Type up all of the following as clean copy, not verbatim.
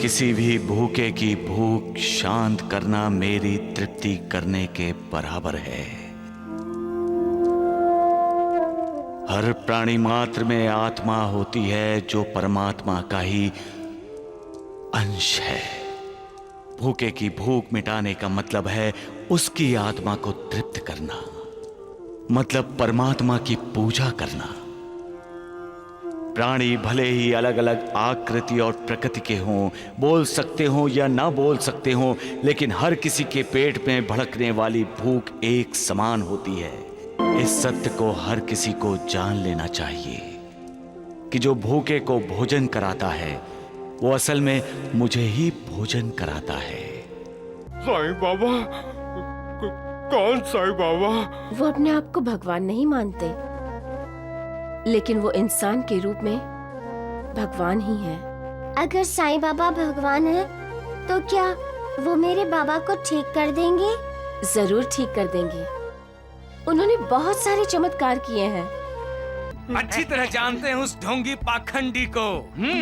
किसी भी भूखे की भूख शांत करना मेरी तृप्ति करने के बराबर है। हर प्राणी मात्र में आत्मा होती है जो परमात्मा का ही अंश है। भूखे की भूख मिटाने का मतलब है उसकी आत्मा को तृप्त करना, मतलब परमात्मा की पूजा करना। प्राणी भले ही अलग अलग आकृति और प्रकृति के हों, बोल सकते हों या ना बोल सकते हों, लेकिन हर किसी के पेट में भड़कने वाली भूख एक समान होती है। इस सत्य को हर किसी को जान लेना चाहिए कि जो भूखे को भोजन कराता है वो असल में मुझे ही भोजन कराता है। साईं बाबा, कौन साईं बाबा? वो अपने आप को भगवान नहीं मानते, लेकिन वो इंसान के रूप में भगवान ही है। अगर साईं बाबा भगवान है तो क्या वो मेरे बाबा को ठीक कर देंगे? जरूर ठीक कर देंगे। उन्होंने बहुत सारे चमत्कार किए हैं। अच्छी तरह जानते हैं उस ढोंगी पाखंडी को।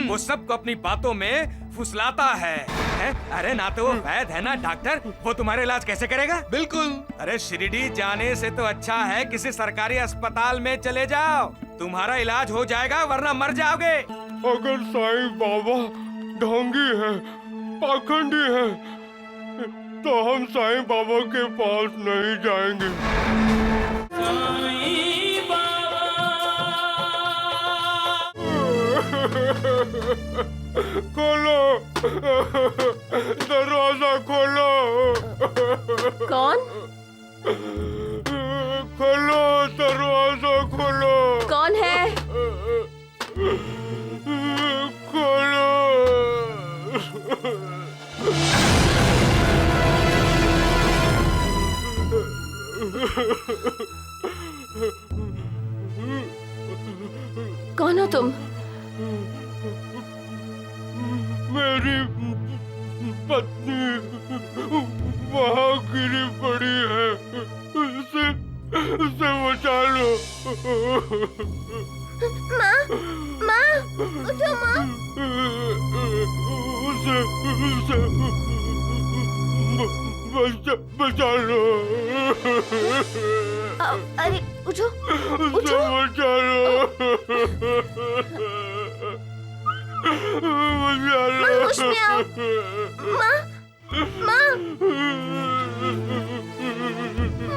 वो सबको अपनी बातों में फुसलाता है? अरे ना तो वो वैद्य है ना डॉक्टर, वो तुम्हारे इलाज कैसे करेगा? बिल्कुल। अरे शिरडी जाने से तो अच्छा है किसी सरकारी अस्पताल में चले जाओ, तुम्हारा इलाज हो जाएगा वरना मर जाओगे। अगर साईं बाबा ढोंगी है, पाखंडी है, तो हम साईं बाबा के पास नहीं जाएंगे। खोलो, दरवाजा खोलो। कौन? खोलो, दरवाजा खोलो। कौन है? खोलो। कौन हो तुम? मेरी पत्नी वहाँ गिरी पड़ी है, उसे बचा लो। माँ, माँ, उठो माँ। उसे बचा लो। अरे उठो, उसे बचा लो। माँ होश में आओ। माँ, माँ,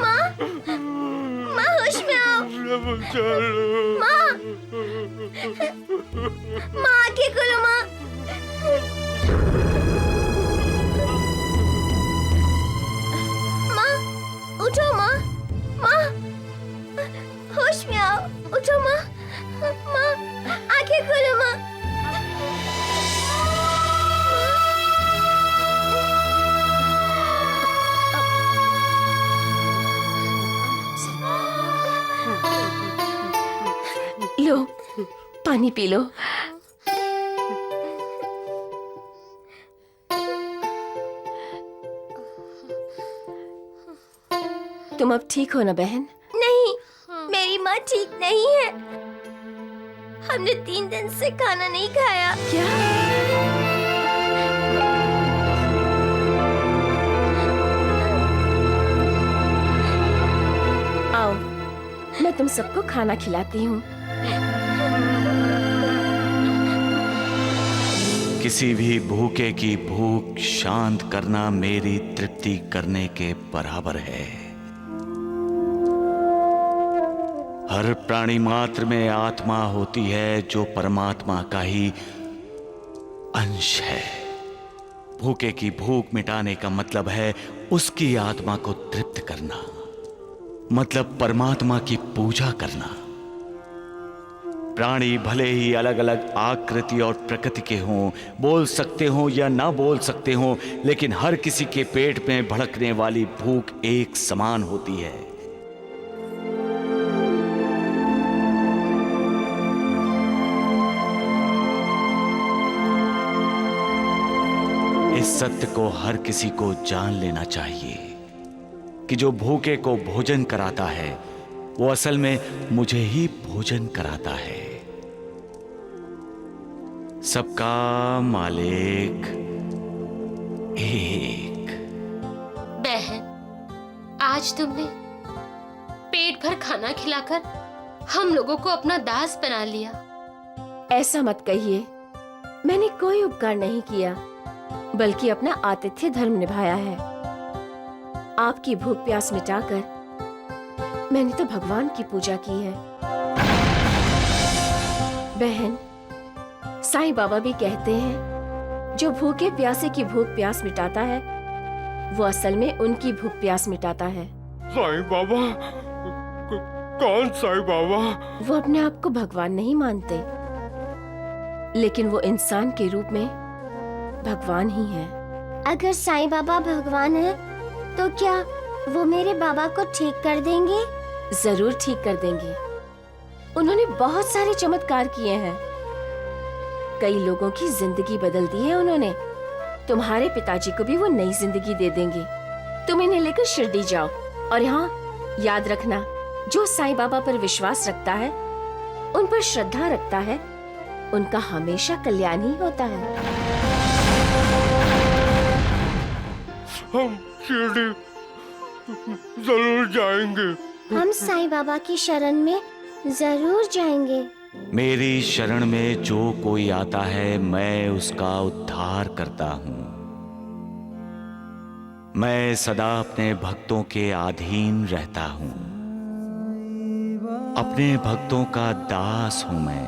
माँ, माँ होश में आओ। माँ, माँ आंखें खोलो माँ। माँ, उठो माँ, माँ, होश में आओ, उठो माँ, माँ, आंखें खोलो माँ। लो, पानी पी लो। तुम अब ठीक हो ना बहन? नहीं, मेरी माँ ठीक नहीं है। हमने 3 दिन से खाना नहीं खाया। क्या? आओ, मैं तुम सबको खाना खिलाती हूँ। किसी भी भूखे की भूख शांत करना मेरी तृप्ति करने के बराबर है। हर प्राणी मात्र में आत्मा होती है जो परमात्मा का ही अंश है। भूखे की भूख मिटाने का मतलब है उसकी आत्मा को तृप्त करना, मतलब परमात्मा की पूजा करना। प्राणी भले ही अलग अलग आकृति और प्रकृति के हों, बोल सकते हों या ना बोल सकते हों, लेकिन हर किसी के पेट में भड़कने वाली भूख एक समान होती है। इस सत्य को हर किसी को जान लेना चाहिए कि जो भूखे को भोजन कराता है वो असल में मुझे ही भोजन कराता है। सबका मालिक आज तुमने पेट भर खाना खिलाकर हम लोगों को अपना दास बना लिया। ऐसा मत कहिए, मैंने कोई उपकार नहीं किया, बल्कि अपना आतिथ्य धर्म निभाया है। आपकी भूख प्यास मिटाकर मैंने तो भगवान की पूजा की है। बहन, साईं बाबा भी कहते हैं, जो भूखे प्यासे की भूख प्यास मिटाता है, वो असल में उनकी भूख प्यास मिटाता है। साईं बाबा? कौन साईं बाबा? वो अपने आप को भगवान नहीं मानते, लेकिन वो इंसान के रूप में भगवान ही है। अगर साईं बाबा भगवान है, तो क्या वो मेरे बाबा को ठीक कर देंगे? जरूर ठीक कर देंगे। उन्होंने बहुत सारे चमत्कार किए हैं, कई लोगों की जिंदगी बदल दी है उन्होंने। तुम्हारे पिताजी को भी वो नई जिंदगी दे देंगे। तुम इन्हें लेकर शिरडी जाओ, और यहाँ याद रखना, जो साईं बाबा पर विश्वास रखता है, उन पर श्रद्धा रखता है, उनका हमेशा कल्याण ही होता है। हम शिरडी जरूर जाएंगे। हम साईं बाबा की शरण में जरूर जाएंगे। मेरी शरण में जो कोई आता है, मैं उसका उद्धार करता हूँ। मैं सदा अपने भक्तों के अधीन रहता हूँ। अपने भक्तों का दास हूँ मैं।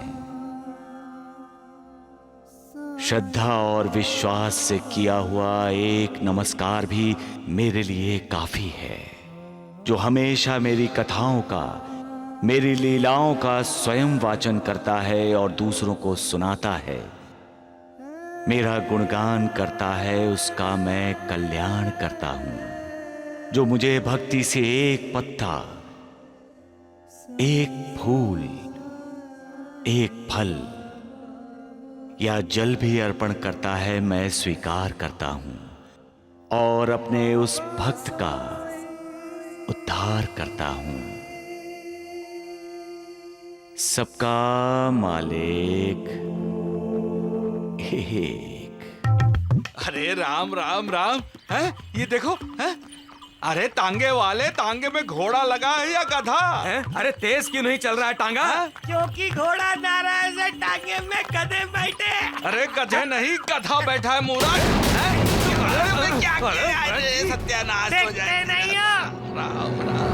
श्रद्धा और विश्वास से किया हुआ एक नमस्कार भी मेरे लिए काफी है, जो हमेशा मेरी कथाओं का, मेरी लीलाओं का स्वयं वाचन करता है और दूसरों को सुनाता है, मेरा गुणगान करता है, उसका मैं कल्याण करता हूं। जो मुझे भक्ति से एक पत्ता, एक फूल, एक फल या जल भी अर्पण करता है, मैं स्वीकार करता हूं और अपने उस भक्त का उद्धार करता हूं। सबका मालिक एक। अरे राम राम राम, है ये देखो, है अरे तांगे वाले, तांगे में घोड़ा लगा है या गधा है? अरे तेज क्यों नहीं चल रहा है टांगा? क्योंकि घोड़ा नाराज है, टांगे में गधे बैठे। अरे गधे नहीं, गधा बैठा है मूर्ख। अरे क्या किया? अरे सत्यानाश हो जाए। देखते नहीं हो? राम राम।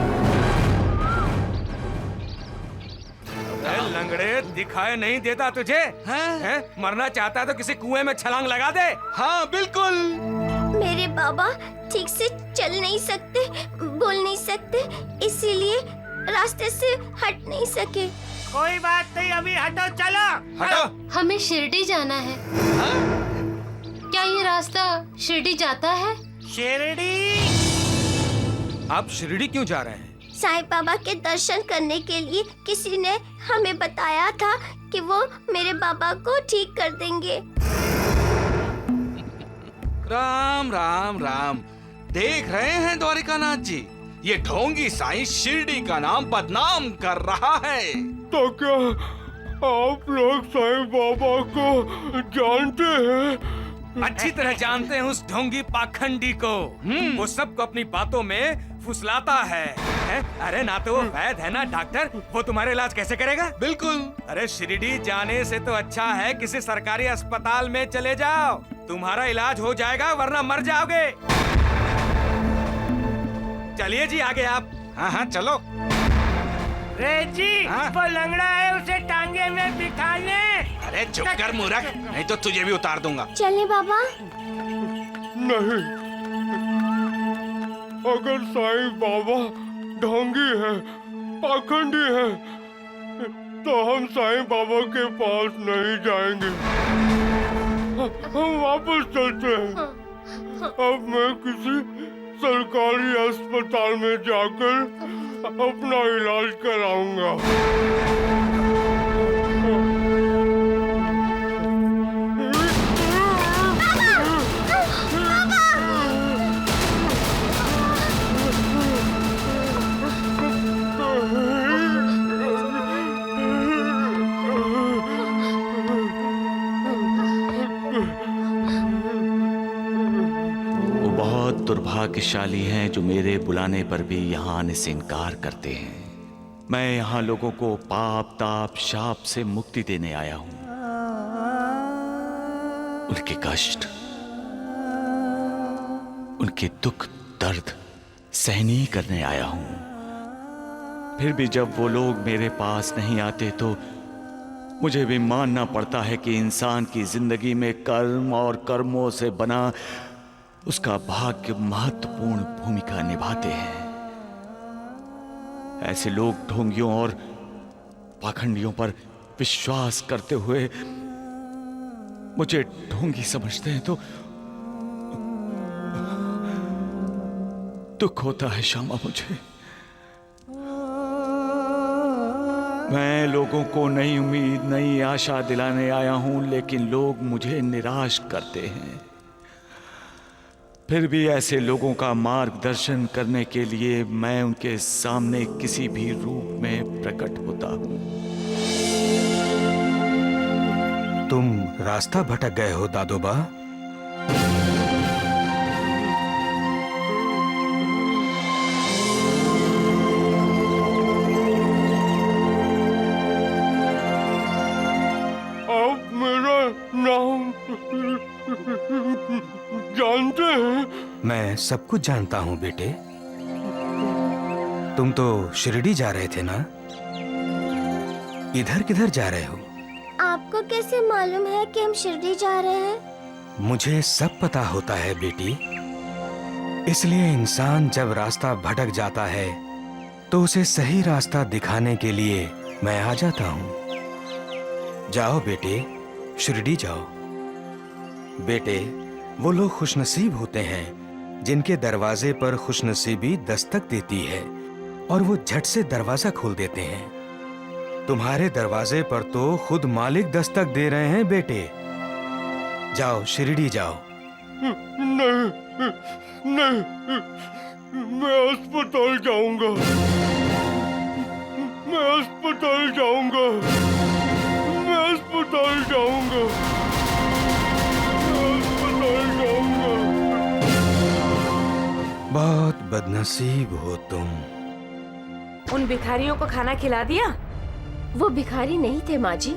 अरे लंगड़े, दिखाई नहीं देता तुझे? हैं? मरना चाहता है तो किसी कुएं में छलांग लगा दे। हाँ बिल्कुल। मेरे बाबा ठीक से चल नहीं सकते, बोल नहीं सकते, इसीलिए रास्ते से हट नहीं सके। कोई बात नहीं, अभी हटो, चलो हटो। हमें शिरडी जाना है। क्या ये रास्ता शिरडी जाता है? शिरडी? आप शिरडी क्यों जा रहे हैं? साईं बाबा के दर्शन करने के लिए किसी ने हमें बताया था कि वो मेरे बाबा को ठीक कर देंगे। राम राम राम। देख रहे हैं द्वारिकानाथ जी, ये ढोंगी साईं शिरडी का नाम बदनाम कर रहा है। तो क्या आप लोग साईं बाबा को जानते हैं? अच्छी तरह जानते हैं उस ढोंगी पाखंडी को। वो सबको अपनी बातों में फुसलाता है? अरे ना तो वो वैद्य है ना डॉक्टर, वो तुम्हारे इलाज कैसे करेगा? बिल्कुल। अरे शिरडी जाने से तो अच्छा है किसी सरकारी अस्पताल में चले जाओ, तुम्हारा इलाज हो जाएगा, वरना मर जाओगे। चलिए जी आगे आप। हाँ हाँ चलो। रे जी, हाँ? वो लंगड़ा है, उसे टांगे में बिठा ले। अरे चुप कर मूर्ख, नहीं तो तुझे भी उतार दूंगा। चले बाबा। नहीं, अगर साईं बाबा ढोंगी है, पाखंडी है, तो हम साईं बाबा के पास नहीं जाएंगे। हम वापस चलते हैं। अब मैं किसी सरकारी अस्पताल में जाकर अपना इलाज कराऊंगा। दुर्भाग्यशाली हैं जो मेरे बुलाने पर भी यहाँ आने से इनकार करते हैं। मैं यहाँ लोगों को पाप ताप शाप से मुक्ति देने आया हूँ, उनके कष्ट, उनके दुख दर्द सहनी करने आया हूँ। फिर भी जब वो लोग मेरे पास नहीं आते तो मुझे भी मानना पड़ता है कि इंसान की जिंदगी में कर्म और कर्मों से बना उसका भाग्य महत्वपूर्ण भूमिका निभाते हैं। ऐसे लोग ढोंगियों और पाखंडियों पर विश्वास करते हुए मुझे ढोंगी समझते हैं तो दुख होता है श्यामा मुझे। मैं लोगों को नई उम्मीद नई आशा दिलाने आया हूं, लेकिन लोग मुझे निराश करते हैं। फिर भी ऐसे लोगों का मार्गदर्शन करने के लिए मैं उनके सामने किसी भी रूप में प्रकट होता हूं। तुम रास्ता भटक गए हो दादोबा। आप मेरा नाम जानते हैं? मैं सब कुछ जानता हूँ बेटे। तुम तो शिरडी जा रहे थे ना? इधर किधर जा रहे हो? आपको कैसे मालूम है कि हम शिरडी जा रहे हैं? मुझे सब पता होता है बेटी। इसलिए इंसान जब रास्ता भटक जाता है तो उसे सही रास्ता दिखाने के लिए मैं आ जाता हूँ। जाओ बेटे, शिरडी जाओ। बेटे, वो लोग खुशनसीब होते हैं जिनके दरवाजे पर खुशनसीबी दस्तक देती है और वो झट से दरवाजा खोल देते हैं। तुम्हारे दरवाजे पर तो खुद मालिक दस्तक दे रहे हैं बेटे। जाओ, शिरडी जाओ। नहीं, नहीं, मैं अस्पताल जाऊंगा। मैं अस्पताल जाऊंगा। मैं अस्पताल जाऊंगा। मैं अस्पताल जाऊंगा। बहुत बदनसीब हो तुम। उन भिखारियों को खाना खिला दिया? वो भिखारी नहीं थे माँ जी,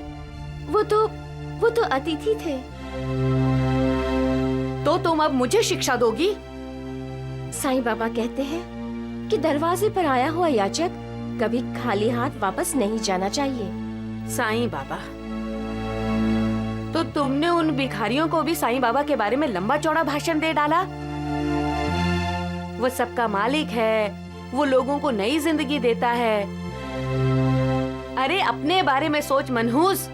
वो तो अतिथि थे। तो तुम अब मुझे शिक्षा दोगी? साईं बाबा कहते हैं कि दरवाजे पर आया हुआ याचक कभी खाली हाथ वापस नहीं जाना चाहिए। साईं बाबा, तो तुमने उन भिखारियों को भी साईं बाबा के बारे में लंबा चौड़ा भाषण दे डाला। वो सबका मालिक है, वो लोगों को नई जिंदगी देता है। अरे अपने बारे में सोच मनहूस,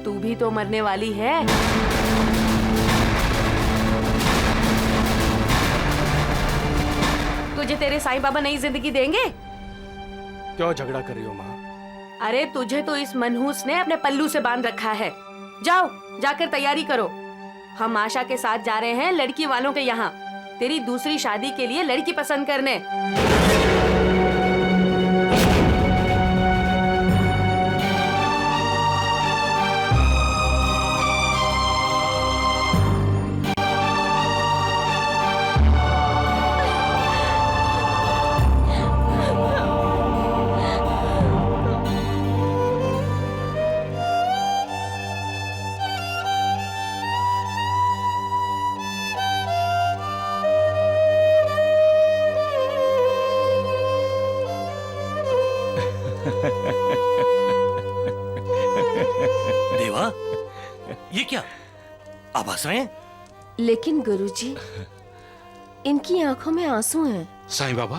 तू भी तो मरने वाली है। तुझे तेरे साईं बाबा नई जिंदगी देंगे? क्यों झगड़ा कर रही हो माँ? अरे तुझे तो इस मनहूस ने अपने पल्लू से बांध रखा है। जाओ, जाकर तैयारी करो। हम आशा के साथ जा रहे हैं लड़की वालों के यहाँ, तेरी दूसरी शादी के लिए लड़की पसंद करने। देवा, ये क्या आभासाएं? लेकिन गुरुजी, इनकी आंखों में आंसू हैं। साईं बाबा,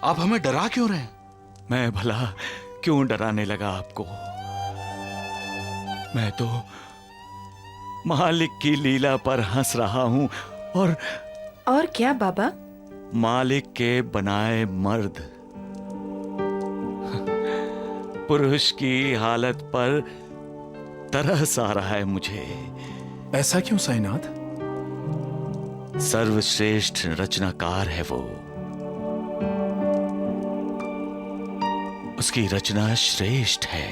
आप हमें डरा क्यों रहे हैं? मैं भला क्यों डराने लगा आपको? मैं तो मालिक की लीला पर हंस रहा हूं और क्या बाबा? मालिक के बनाए मर्द पुरुष की हालत पर तरस आ रहा है मुझे। ऐसा क्यों साईनाथ? सर्वश्रेष्ठ रचनाकार है वो, उसकी रचना श्रेष्ठ है।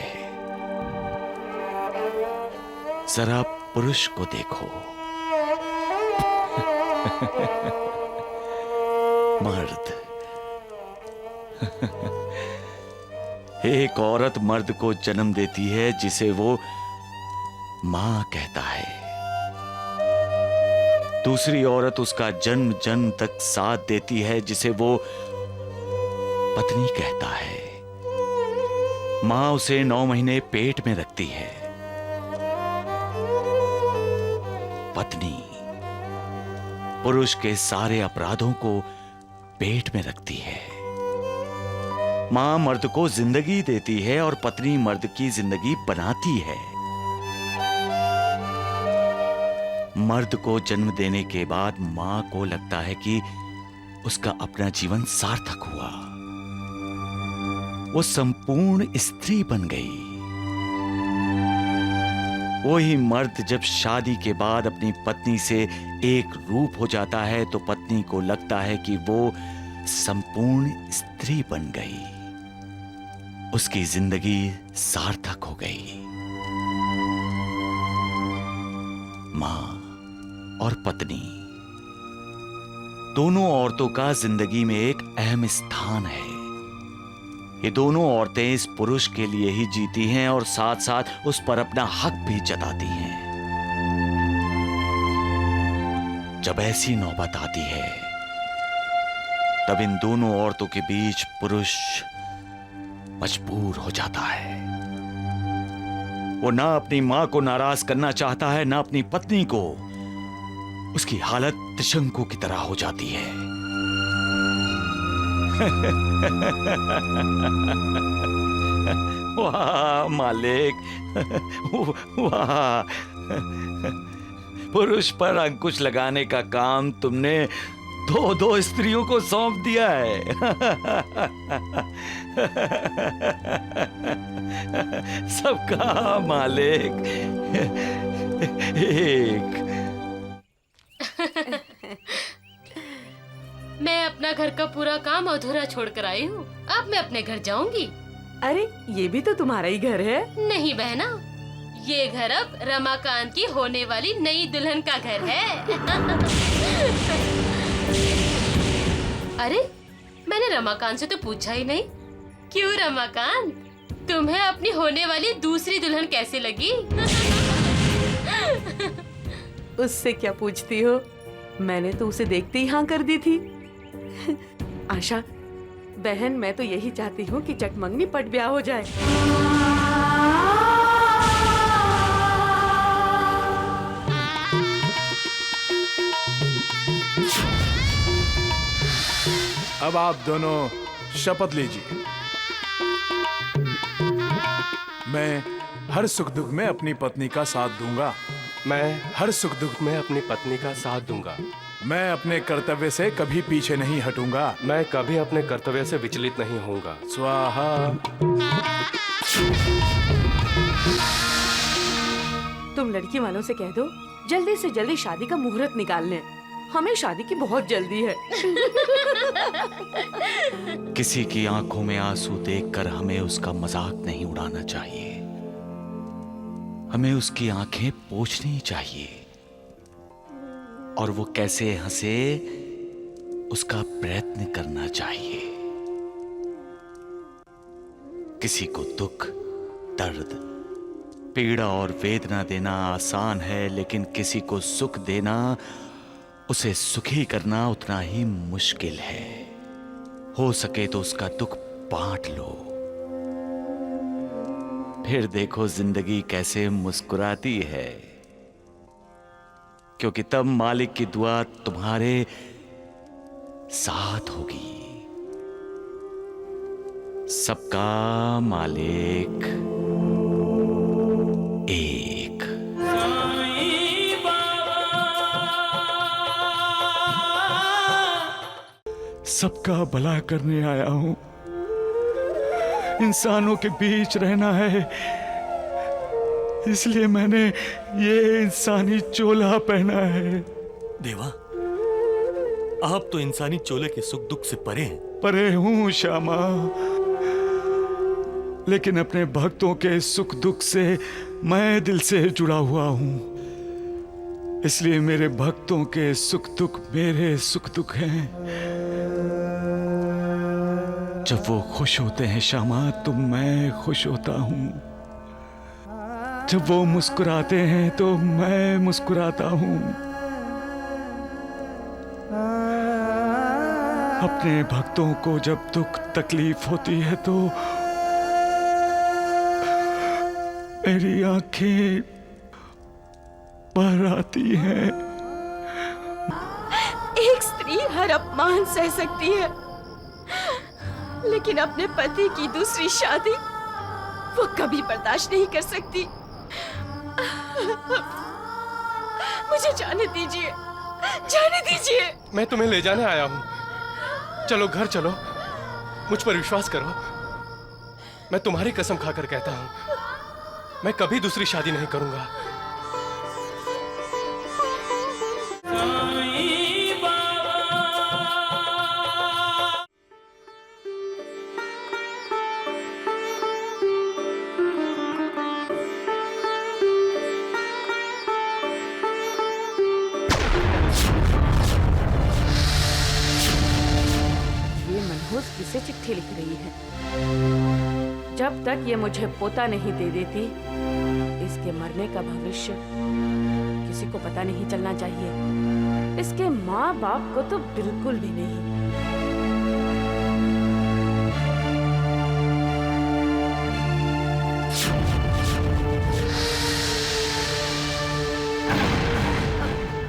जरा पुरुष को देखो। मर्द। एक औरत मर्द को जन्म देती है जिसे वो मां कहता है। दूसरी औरत उसका जन्म जन्म तक साथ देती है जिसे वो पत्नी कहता है। मां उसे 9 महीने पेट में रखती है। पत्नी पुरुष के सारे अपराधों को पेट में रखती है। मां मर्द को जिंदगी देती है और पत्नी मर्द की जिंदगी बनाती है। मर्द को जन्म देने के बाद मां को लगता है कि उसका अपना जीवन सार्थक हुआ, वो संपूर्ण स्त्री बन गई। वही मर्द जब शादी के बाद अपनी पत्नी से एक रूप हो जाता है तो पत्नी को लगता है कि वो संपूर्ण स्त्री बन गई, उसकी जिंदगी सार्थक हो गई। मां और पत्नी दोनों औरतों का जिंदगी में एक अहम स्थान है। ये दोनों औरतें इस पुरुष के लिए ही जीती हैं और साथ साथ उस पर अपना हक भी जताती हैं। जब ऐसी नौबत आती है तब इन दोनों औरतों के बीच पुरुष मजबूर हो जाता है। वो ना अपनी मां को नाराज करना चाहता है ना अपनी पत्नी को। उसकी हालत त्रिशंकु की तरह हो जाती है। वाह मालिक, वाह। पुरुष पर अंकुश लगाने का काम तुमने 2 स्त्रियों को सौंप दिया है। सबका मालिक एक। मैं अपना घर का पूरा काम अधूरा छोड़कर आई हूँ। अब मैं अपने घर जाऊंगी। अरे ये भी तो तुम्हारा ही घर है। नहीं बहना, ये घर अब रमाकांत की होने वाली नई दुल्हन का घर है। अरे मैंने रमाकांत से तो पूछा ही नहीं। क्यों रमाकांत, तुम्हें अपनी होने वाली दूसरी दुल्हन कैसे लगी? उससे क्या पूछती हो, मैंने तो उसे देखते ही हाँ कर दी थी। आशा बहन, मैं तो यही चाहती हूँ कि चटमंगनी पट ब्याह हो जाए। अब आप दोनों शपथ लीजिए। मैं हर सुख दुख में अपनी पत्नी का साथ दूंगा। मैं हर सुख दुख में अपनी पत्नी का साथ दूंगा। मैं अपने कर्तव्य से कभी पीछे नहीं हटूंगा। मैं कभी अपने कर्तव्य से विचलित नहीं होऊंगा। स्वाहा। तुम लड़की वालों से कह दो जल्दी से जल्दी शादी का मुहूर्त निकाल लें। हमें शादी की बहुत जल्दी है। किसी की आंखों में आंसू देखकर हमें उसका मजाक नहीं उड़ाना चाहिए। हमें उसकी आंखें पोंछनी चाहिए और वो कैसे हंसे उसका प्रयत्न करना चाहिए। किसी को दुख, दर्द, पीड़ा और वेदना देना आसान है, लेकिन किसी को सुख देना, उसे सुखी करना उतना ही मुश्किल है। हो सके तो उसका दुख बांट लो, फिर देखो जिंदगी कैसे मुस्कुराती है, क्योंकि तब मालिक की दुआ तुम्हारे साथ होगी। सबका मालिक एक। सबका भला करने आया हूं। इंसानों के बीच रहना है, इसलिए मैंने ये इंसानी चोला पहना है। देवा, आप तो इंसानी चोले के सुख दुख से परे हैं। परे हूं श्यामा, लेकिन अपने भक्तों के सुख दुख से मैं दिल से जुड़ा हुआ हूं। इसलिए मेरे भक्तों के सुख दुख मेरे सुख दुख हैं। जब वो खुश होते हैं श्यामा तो मैं खुश होता हूँ। जब वो मुस्कुराते हैं तो मैं मुस्कुराता हूँ। अपने भक्तों को जब दुख तकलीफ होती है तो मेरी आंखें भर आती हैं। एक स्त्री हर अपमान सह सकती है, लेकिन अपने पति की दूसरी शादी वो कभी बर्दाश्त नहीं कर सकती। मुझे जाने दीजिए, जाने दीजिए। मैं तुम्हें ले जाने आया हूँ। चलो घर चलो, मुझ पर विश्वास करो। मैं तुम्हारी कसम खाकर कहता हूँ, मैं कभी दूसरी शादी नहीं करूंगा। किसे चिट्ठी लिख रही है? जब तक ये मुझे पोता नहीं दे देती, इसके मरने का भविष्य किसी को पता नहीं चलना चाहिए। इसके माँ बाप को तो बिल्कुल भी नहीं।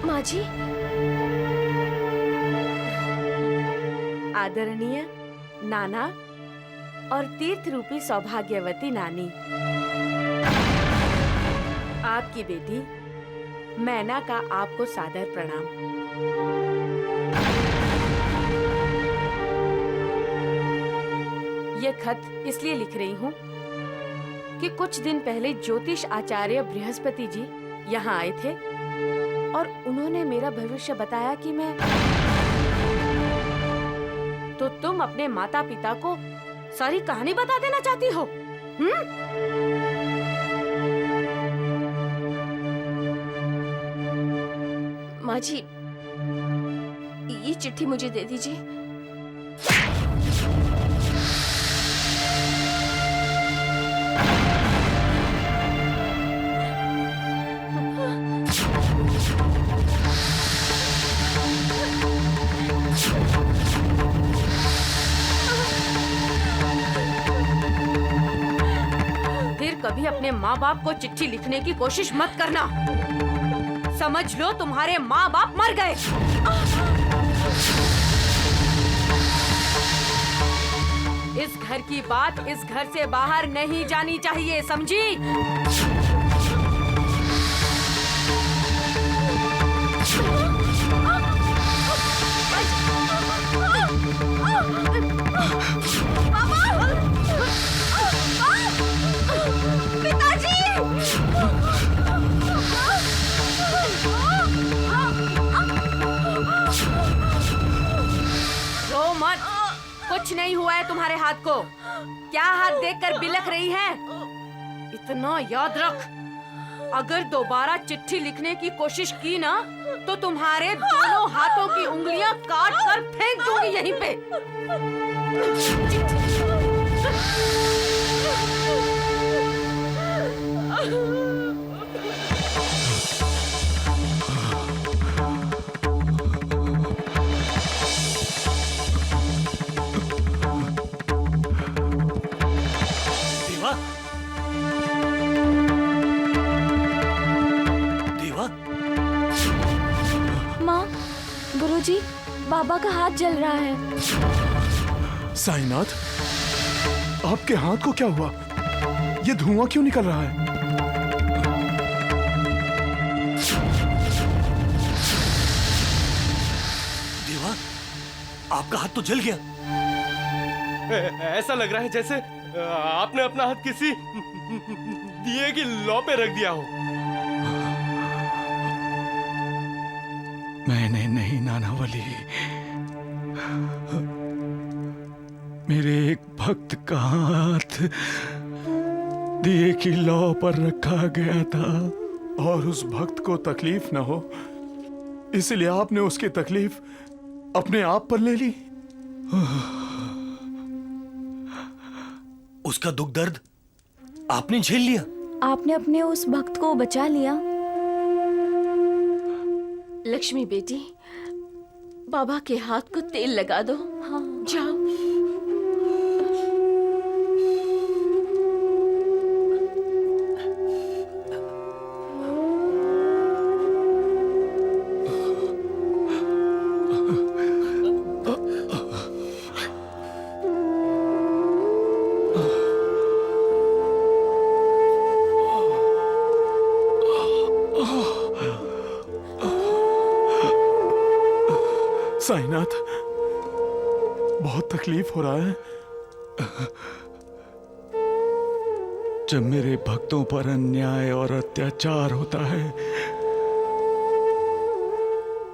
माँ जी, आदरणीय नाना और तीर्थ रूपी सौभाग्यवती नानी, आपकी बेटी मैना का आपको सादर प्रणाम। ये खत इसलिए लिख रही हूँ कि कुछ दिन पहले ज्योतिष आचार्य बृहस्पति जी यहाँ आए थे और उन्होंने मेरा भविष्य बताया कि मैं तो तुम अपने माता पिता को सारी कहानी बता देना चाहती हो? माँ जी, ये चिट्ठी मुझे दे दीजिए। कभी अपने माँ बाप को चिट्ठी लिखने की कोशिश मत करना। समझ लो तुम्हारे माँ बाप मर गए। इस घर की बात इस घर से बाहर नहीं जानी चाहिए, समझी? कुछ नहीं हुआ है तुम्हारे हाथ को। क्या हाथ देखकर बिलख रही है? इतना याद रख, अगर दोबारा चिट्ठी लिखने की कोशिश की ना तो तुम्हारे दोनों हाथों की उंगलियां काट कर फेंक दूंगी यहीं पे। गुरुजी, बाबा का हाथ जल रहा है। साईनाथ, आपके हाथ को क्या हुआ? ये धुआं क्यों निकल रहा है? देवा, आपका हाथ तो जल गया। ऐसा लग रहा है जैसे आपने अपना हाथ किसी दिए की लौ पे रख दिया हो। मैंने नहीं नानावली, मेरे एक भक्त का हाथ दिए की लौ पर रखा गया था। और उस भक्त को तकलीफ न हो इसलिए आपने उसकी तकलीफ अपने आप पर ले ली। उसका दुख दर्द आपने झेल लिया। आपने अपने उस भक्त को बचा लिया। लक्ष्मी बेटी, बाबा के हाथ को तेल लगा दो। हाँ। जाओ। साईनाथ, बहुत तकलीफ हो रहा है। जब मेरे भक्तों पर अन्याय और अत्याचार होता है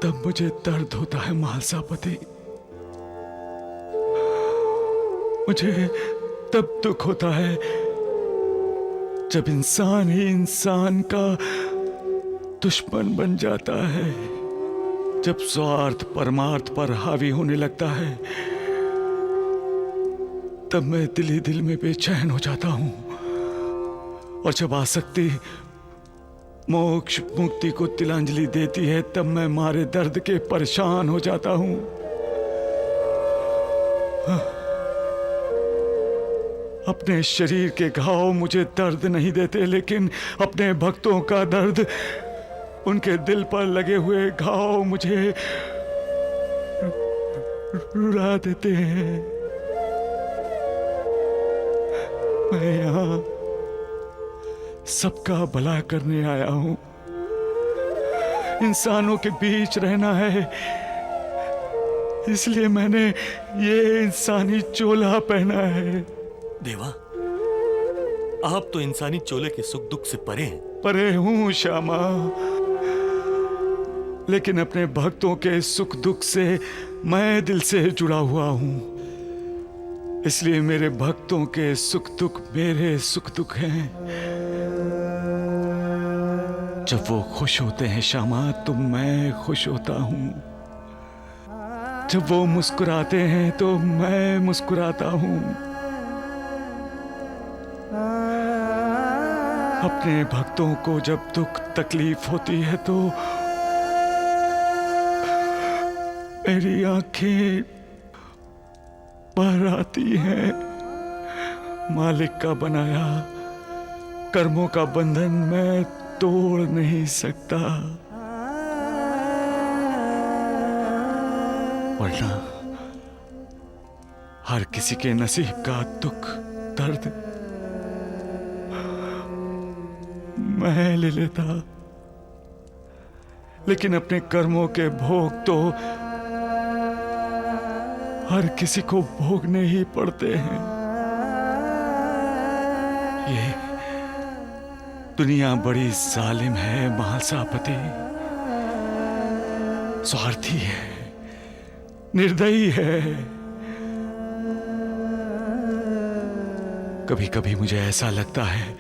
तब मुझे दर्द होता है महासापति। मुझे तब दुख होता है जब इंसान ही इंसान का दुश्मन बन जाता है, जब स्वार्थ परमार्थ पर हावी होने लगता है, तब मैं दिल ही दिल में बेचैन हो जाता हूं। और जब आसक्ति मोक्ष मुक्ति को तिलांजलि देती है तब मैं मारे दर्द के परेशान हो जाता हूं। अपने शरीर के घाव मुझे दर्द नहीं देते, लेकिन अपने भक्तों का दर्द, उनके दिल पर लगे हुए घाव मुझे रुला देते हैं। मैं यहाँ सबका भला करने आया हूं। इंसानों के बीच रहना है, इसलिए मैंने ये इंसानी चोला पहना है। देवा, आप तो इंसानी चोले के सुख दुख से परे हैं। परे हूं श्यामा, लेकिन अपने भक्तों के सुख दुख से मैं दिल से जुड़ा हुआ हूं। इसलिए मेरे भक्तों के सुख दुख मेरे सुख दुख हैं। जब वो खुश होते हैं श्यामा तो मैं खुश होता हूं। जब वो मुस्कुराते हैं तो मैं मुस्कुराता हूं। अपने भक्तों को जब दुख तकलीफ होती है तो मेरी आंखें भर आती हैं। मालिक का बनाया कर्मों का बंधन मैं तोड़ नहीं सकता, वरना हर किसी के नसीब का दुख दर्द मैं ले लेता। लेकिन अपने कर्मों के भोग तो हर किसी को भोगने ही पड़ते हैं। ये दुनिया बड़ी जालिम है महासापति, स्वार्थी है, निर्दयी है। कभी कभी मुझे ऐसा लगता है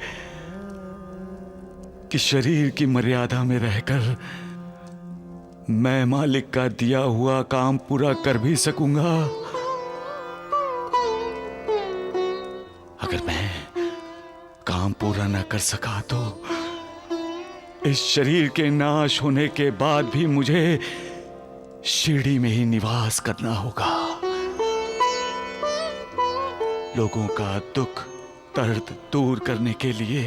कि शरीर की मर्यादा में रहकर मैं मालिक का दिया हुआ काम पूरा कर भी सकूंगा। अगर मैं काम पूरा न कर सका तो इस शरीर के नाश होने के बाद भी मुझे शिरडी में ही निवास करना होगा। लोगों का दुख दर्द दूर करने के लिए,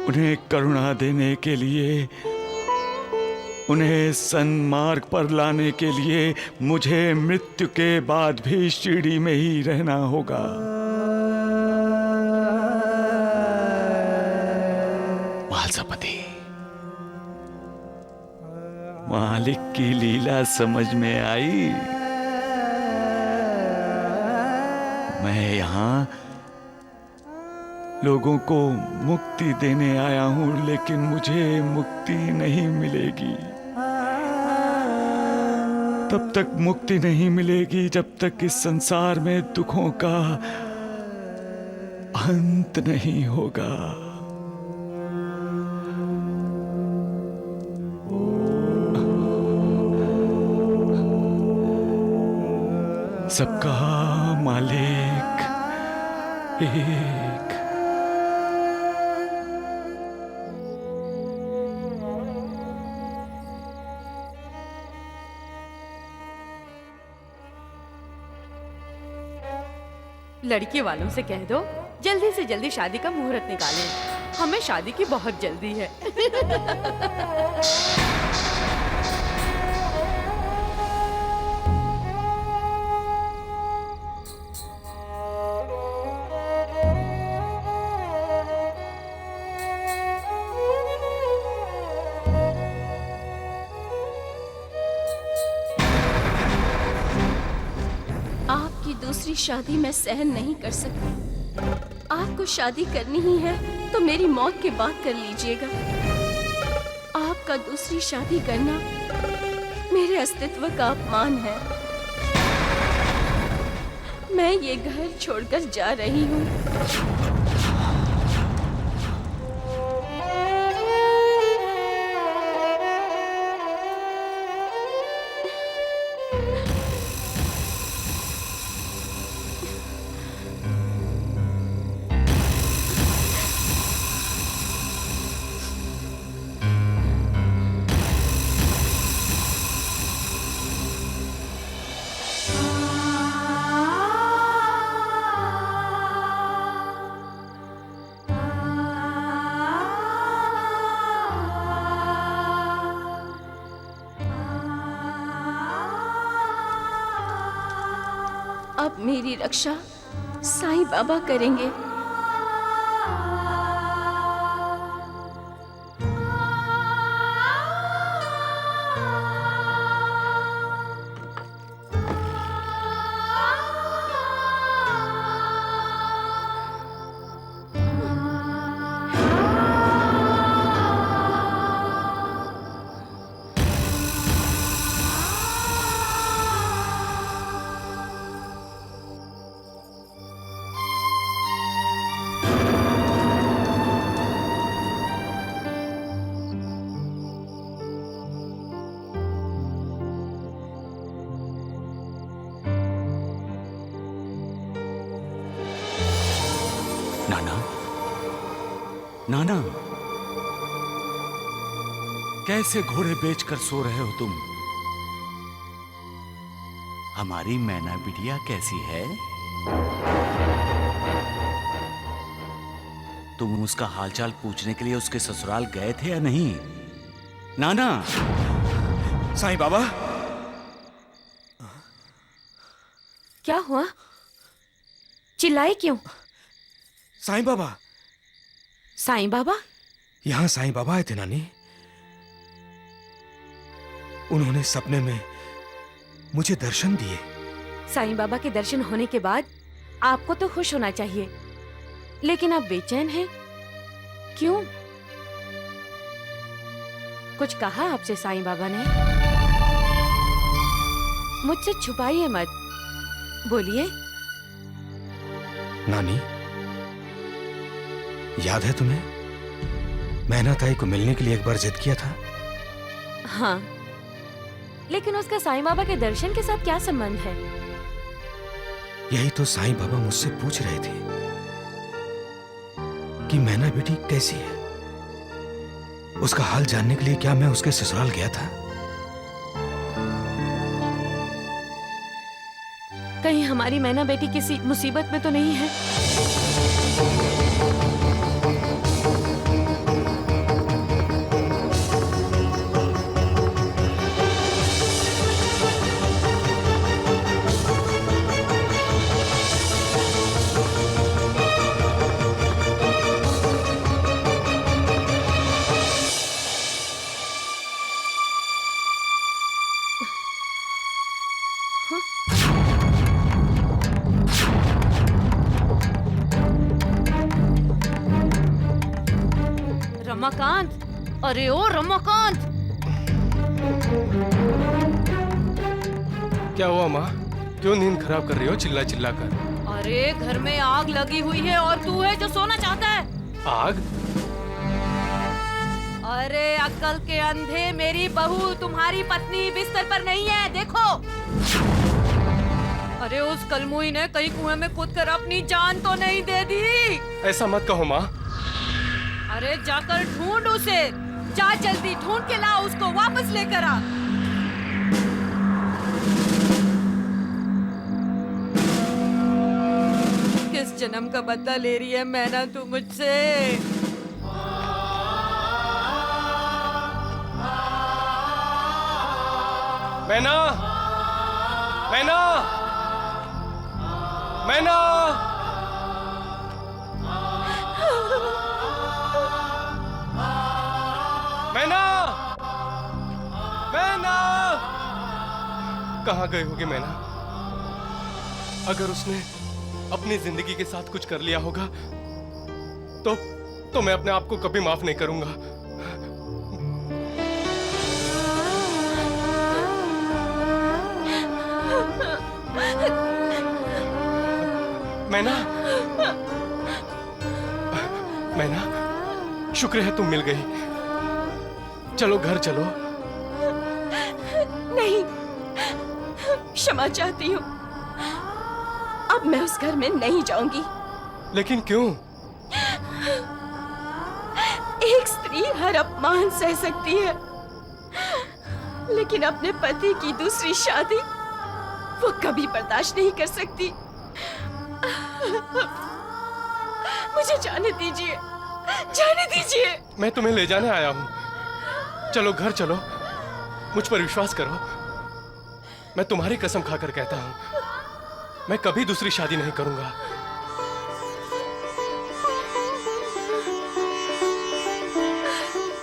उन्हें करुणा देने के लिए, उन्हें सन्मार्ग पर लाने के लिए मुझे मृत्यु के बाद भी शिरडी में ही रहना होगा। महासापति, मालिक की लीला समझ में आई। मैं यहाँ लोगों को मुक्ति देने आया हूं, लेकिन मुझे मुक्ति नहीं मिलेगी। तब तक मुक्ति नहीं मिलेगी जब तक इस संसार में दुखों का अंत नहीं होगा। सबका मालिक एक। लड़के वालों से कह दो जल्दी से जल्दी शादी का मुहूर्त निकालें। हमें शादी की बहुत जल्दी है। आपकी दूसरी शादी मैं सहन नहीं कर सकती। आपको शादी करनी ही है तो मेरी मौत के बाद कर लीजिएगा। आपका दूसरी शादी करना मेरे अस्तित्व का अपमान है। मैं ये घर छोड़कर जा रही हूँ। अब मेरी रक्षा साईं बाबा करेंगे। नाना, नाना, कैसे घोड़े बेचकर सो रहे हो तुम? हमारी मैना बिटिया कैसी है? तुम उसका हालचाल पूछने के लिए उसके ससुराल गए थे या नहीं? नाना। साईं बाबा। क्या हुआ? चिल्लाए क्यों? साईं बाबा। साईं बाबा? यहाँ साईं बाबा आए थे नानी। उन्होंने सपने में मुझे दर्शन दिए। साईं बाबा के दर्शन होने के बाद आपको तो खुश होना चाहिए, लेकिन आप बेचैन हैं। क्यों? कुछ कहा आपसे साईं बाबा ने? मुझसे छुपाइए मत, बोलिए। नानी, याद है तुम्हें? मैना ताई को मिलने के लिए एक बार जिद किया था। हाँ, लेकिन उसका साईं बाबा के दर्शन के साथ क्या संबंध है? यही तो साईं बाबा मुझसे पूछ रहे थे कि मैना बेटी कैसी है। उसका हाल जानने के लिए क्या मैं उसके ससुराल गया था? कहीं हमारी मैना बेटी किसी मुसीबत में तो नहीं है? रमाकांत, अरे ओ रमाकांत! क्या हुआ माँ? क्यों नींद खराब कर रही हो चिल्ला चिल्ला कर? अरे घर में आग लगी हुई है और तू है जो सोना चाहता है। आग? अरे अक्ल के अंधे, मेरी बहू तुम्हारी पत्नी बिस्तर पर नहीं है, देखो। अरे उस कलमुई ने कहीं कुएं में कूद कर अपनी जान तो नहीं दे दी? ऐसा मत कहो माँ। अरे जाकर ढूंढ उसे, जा जल्दी ढूंढ के ला उसको, वापस लेकर आ। किस जन्म का बदला ले रही है मैना तू मुझसे? मैना, मैना, मैना, मैना, मैना, कहाँ गए होगे मैना? अगर उसने अपनी जिंदगी के साथ कुछ कर लिया होगा तो मैं अपने आप को कभी माफ नहीं करूंगा। मैना, मैना, शुक्र है तुम मिल गई। चलो घर चलो। नहीं, क्षमा चाहती हूँ। अब मैं उस घर में नहीं जाऊंगी। लेकिन क्यों? एक स्त्री हर अपमान सह सकती है, लेकिन अपने पति की दूसरी शादी वो कभी बर्दाश्त नहीं कर सकती। मुझे जाने दीजिए, जाने दीजिए। मैं तुम्हें ले जाने आया हूँ। चलो घर चलो, मुझ पर विश्वास करो। मैं तुम्हारी कसम खाकर कहता हूँ, मैं कभी दूसरी शादी नहीं करूंगा।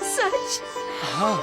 सच? हाँ।